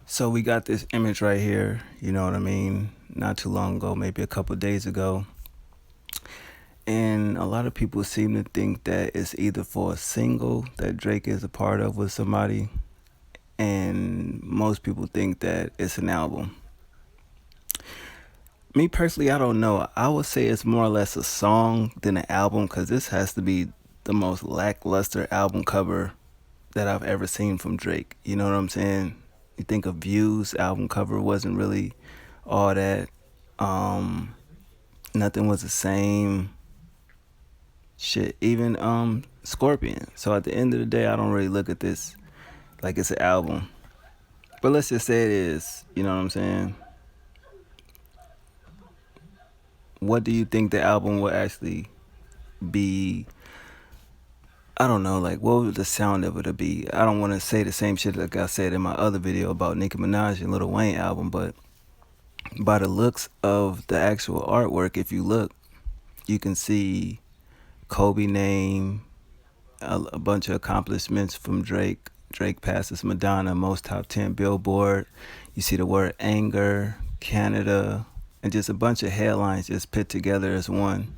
So we got this image right here, you know what I mean, not too long ago, maybe a couple days ago. And a lot of people seem to think that it's either for a single that Drake is a part of with somebody, and most people think that it's an album. Me personally, I don't know. I would say it's more or less a song than an album because this has to be the most lackluster album cover that I've ever seen from Drake. You know what I'm saying? You think of Views album cover wasn't really all that. Um, Nothing was the same. Shit, even Scorpion. So at the end of the day, I don't really look at this like it's an album. But let's just say it is. You know what I'm saying? What do you think the album will actually be? I don't know, like what would the sound of it be? I don't want to say the same shit like I said in my other video about Nicki Minaj and Lil Wayne album, but by the looks of the actual artwork, if you look, you can see Kobe name, a bunch of accomplishments from Drake. Drake passes Madonna, most top 10 Billboard. You see the word anger, Canada, and just a bunch of headlines just put together as one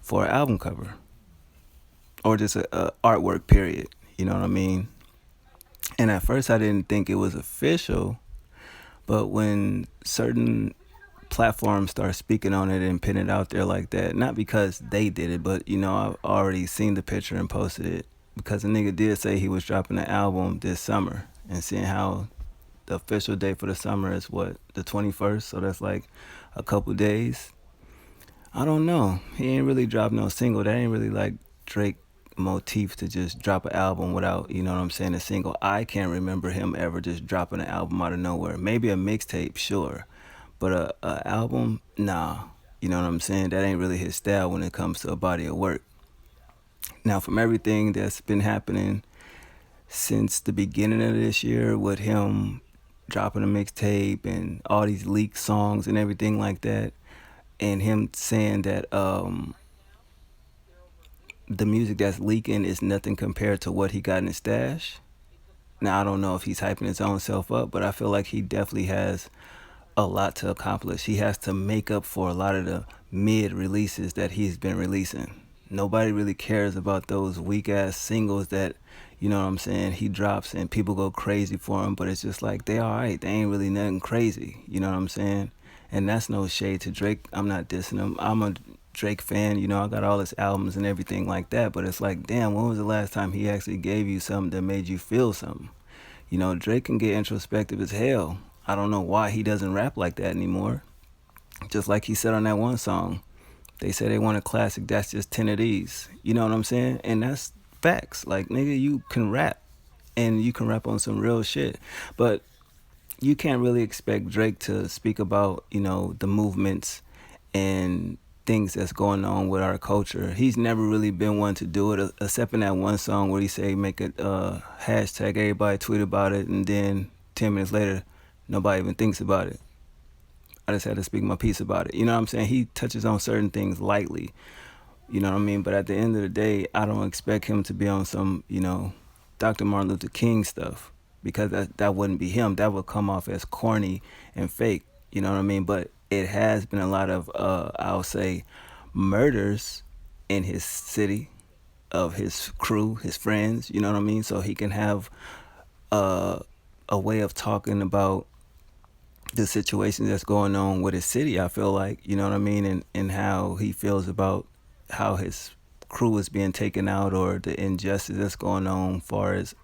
for an album cover or just a artwork period. You know what I mean? And at first I didn't think it was official, but when certain platforms start speaking on it and putting it out there like that, not because they did it, but I've already seen the picture and posted it because the nigga did say he was dropping an album this summer, and seeing how the official date for the summer is what, the 21st, so that's like a couple days. I don't know. He ain't really dropped no single. That ain't really like Drake motif to just drop an album without, you know what I'm saying, a single. I can't remember him ever just dropping an album out of nowhere. Maybe a mixtape, sure. But a album, nah. You know what I'm saying? That ain't really his style when it comes to a body of work. Now, from everything that's been happening since the beginning of this year with him dropping a mixtape and all these leaked songs and everything like that, and him saying that the music that's leaking is nothing compared to what he got in his stash. Now, I don't know if he's hyping his own self up, but I feel like he definitely has a lot to accomplish. He has to make up for a lot of the mid releases that he's been releasing. Nobody really cares about those weak ass singles that, you know what I'm saying, he drops and people go crazy for him, but it's just like they alright. They ain't really nothing crazy. You know what I'm saying? And that's no shade to Drake. I'm not dissing him. I'm a Drake fan, I got all his albums and everything like that, but it's like, damn, when was the last time he actually gave you something that made you feel something? Drake can get introspective as hell. I don't know why he doesn't rap like that anymore. Just like he said on that one song, they say they want a classic, that's just 10 of these. You know what I'm saying? And that's facts. Like, nigga, you can rap and you can rap on some real shit. But you can't really expect Drake to speak about, the movements and things that's going on with our culture. He's never really been one to do it, except in that one song where he say make it hashtag, everybody tweet about it, and then 10 minutes later, nobody even thinks about it. I just had to speak my piece about it. You know what I'm saying? He touches on certain things lightly. You know what I mean? But at the end of the day, I don't expect him to be on some, Dr. Martin Luther King stuff, because that wouldn't be him. That would come off as corny and fake. You know what I mean? But it has been a lot of, I'll say, murders in his city of his crew, his friends. You know what I mean? So he can have a way of talking about the situation that's going on with his city, I feel like, you know what I mean, and how he feels about how his crew is being taken out, or the injustice that's going on as far as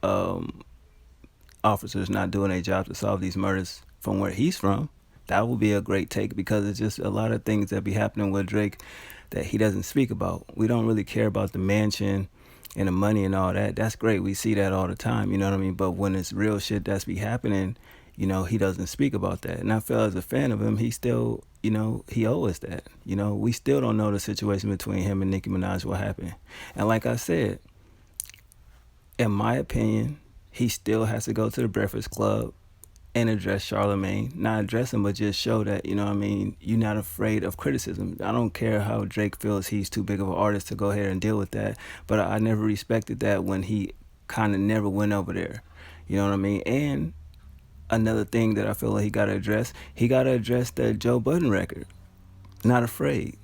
officers not doing their job to solve these murders from where he's from. That would be a great take, because it's just a lot of things that be happening with Drake that he doesn't speak about. We don't really care about the mansion and the money and all that. That's great. We see that all the time, you know what I mean? But when it's real shit that's be happening, he doesn't speak about that. And I feel, as a fan of him, he still, he owes us that. We still don't know the situation between him and Nicki Minaj, what happened. And like I said, in my opinion, he still has to go to the Breakfast Club and address Charlemagne. Not address him, but just show that, you know what I mean, you're not afraid of criticism. I don't care how Drake feels he's too big of an artist to go ahead and deal with that, but I never respected that when he kind of never went over there. You know what I mean? And another thing that I feel like he gotta address that Joe Budden record. Not afraid.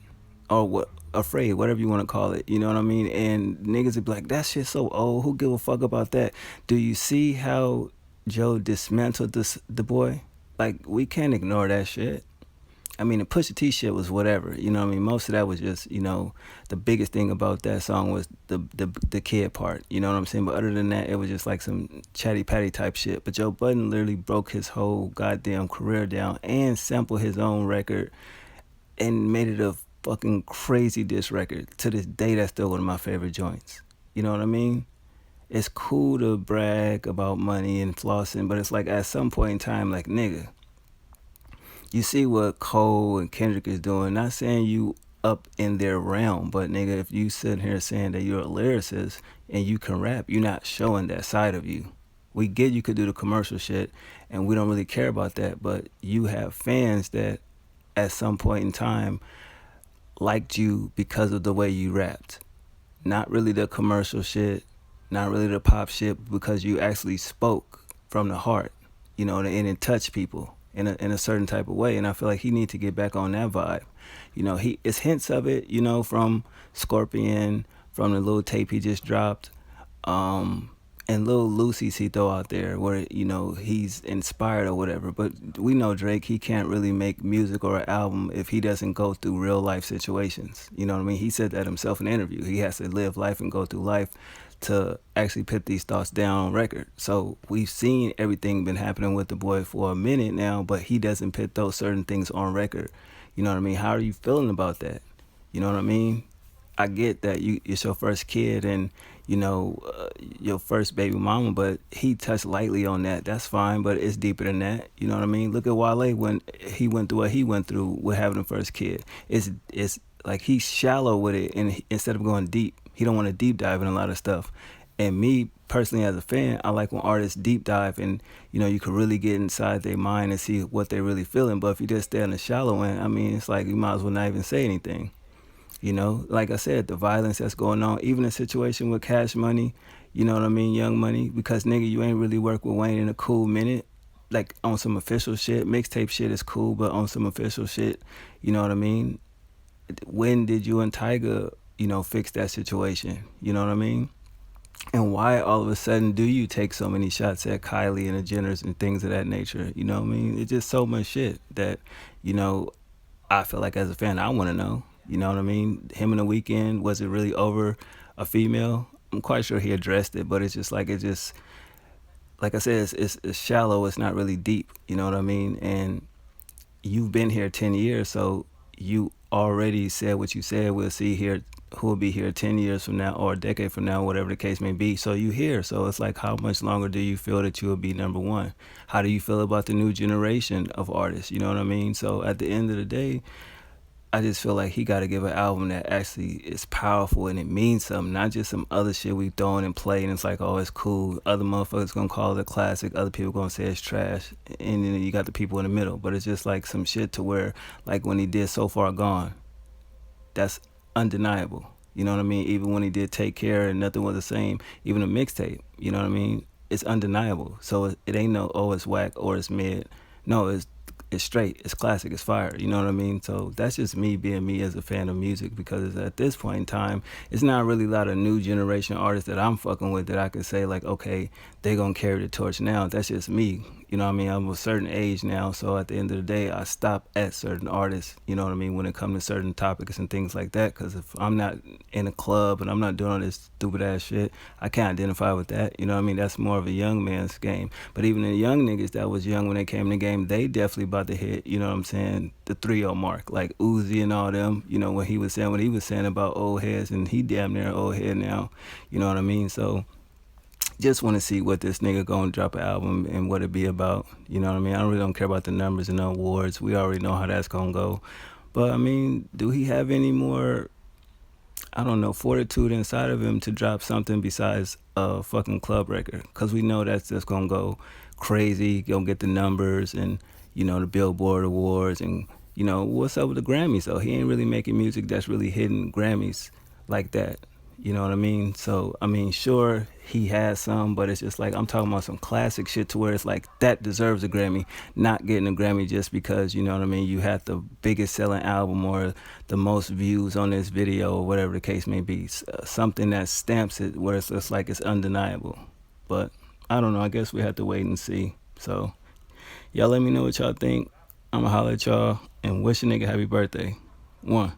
Or what afraid, whatever you want to call it. You know what I mean? And niggas would be like, that shit's so old. Who give a fuck about that? Do you see how Joe dismantled the boy? Like, we can't ignore that shit. I mean, the Pusha T shit was whatever. You know what I mean? Most of that was just, the biggest thing about that song was the kid part. You know what I'm saying? But other than that, it was just like some chatty patty type shit. But Joe Budden literally broke his whole goddamn career down and sampled his own record and made it a fucking crazy diss record. To this day, that's still one of my favorite joints. You know what I mean? It's cool to brag about money and flossing, but it's like at some point in time, like, nigga, you see what Cole and Kendrick is doing. Not saying you up in their realm, but nigga, if you sit here saying that you're a lyricist and you can rap, you're not showing that side of you. We get you could do the commercial shit, and we don't really care about that, but you have fans that at some point in time liked you because of the way you rapped. Not really the commercial shit, not really the pop shit, because you actually spoke from the heart, and it touched people in a certain type of way. And I feel like he needs to get back on that vibe. It's hints of it, from Scorpion, from the little tape he just dropped. And little Lucy's he throw out there where, he's inspired or whatever. But we know Drake, he can't really make music or an album if he doesn't go through real life situations. You know what I mean? He said that himself in an interview. He has to live life and go through life to actually put these thoughts down on record. So we've seen everything been happening with the boy for a minute now, but he doesn't put those certain things on record. You know what I mean? How are you feeling about that? You know what I mean? I get that it's your first kid and your first baby mama, but he touched lightly on that. That's fine, but it's deeper than that. You know what I mean? Look at Wale when he went through what he went through with having the first kid. It's like he's shallow with it, and instead of going deep, he don't want to deep dive in a lot of stuff. And me personally, as a fan, I like when artists deep dive and you can really get inside their mind and see what they're really feeling. But if you just stay on the shallow end, I mean, it's like you might as well not even say anything. Like I said, the violence that's going on, even a situation with Cash Money, you know what I mean, Young Money, because nigga, you ain't really worked with Wayne in a cool minute. Like on some official shit, mixtape shit is cool, but on some official shit, you know what I mean? When did you and Tyga, fix that situation? You know what I mean? And why all of a sudden do you take so many shots at Kylie and the Jenners and things of that nature? You know what I mean? It's just so much shit that, you know, I feel like as a fan, I want to know. You know what I mean? Him in the Weekend, was it really over a female? I'm quite sure he addressed it, but it's just like, like I said, it's shallow. It's not really deep. You know what I mean? And you've been here 10 years, so you already said what you said. We'll see here who will be here 10 years from now or a decade from now, whatever the case may be. So you here. So it's like, how much longer do you feel that you will be number one? How do you feel about the new generation of artists? You know what I mean? So at the end of the day, I just feel like he got to give an album that actually is powerful and it means something, not just some other shit we throwing and play and it's like, oh, it's cool. Other motherfuckers gonna call it a classic. Other people gonna say it's trash. And then you got the people in the middle. But it's just like some shit to where, like when he did So Far Gone, that's undeniable. You know what I mean? Even when he did Take Care and Nothing Was the Same, even a mixtape, you know what I mean? It's undeniable. So it ain't no, oh, it's whack or it's mid. No, it's straight, it's classic, it's fire, you know what I mean? So that's just me being me as a fan of music, because at this point in time, it's not really a lot of new generation artists that I'm fucking with that I could say like, okay, they gonna carry the torch now. That's just me, you know what I mean? I'm a certain age now, so at the end of the day, I stop at certain artists, you know what I mean, when it comes to certain topics and things like that, because if I'm not in a club and I'm not doing all this stupid ass shit, I can't identify with that, you know what I mean? That's more of a young man's game. But even the young niggas that was young when they came in the game, they definitely about to hit, you know what I'm saying, the 3-0 mark, like Uzi and all them, you know, when he was saying what he was saying about old heads, and he damn near old head now, you know what I mean? So just want to see what this nigga gonna drop an album and what it be about, you know what I mean? I really don't care about the numbers and the awards. We already know how that's gonna go. But I mean, do he have any more, I don't know, fortitude inside of him to drop something besides a fucking club record? Because we know that's just gonna go crazy, gonna get the numbers and, you know, the Billboard Awards and, you know, what's up with the Grammys though? He ain't really making music that's really hitting Grammys like that. You know what I mean? So I mean, sure he has some, but it's just like I'm talking about some classic shit to where it's like that deserves a Grammy, not getting a Grammy just because you know what I mean. You had the biggest selling album or the most views on this video or whatever the case may be. Something that stamps it where it's just like it's undeniable. But I don't know. I guess we have to wait and see. So y'all let me know what y'all think. I'ma holler at y'all and wish a nigga happy birthday. One.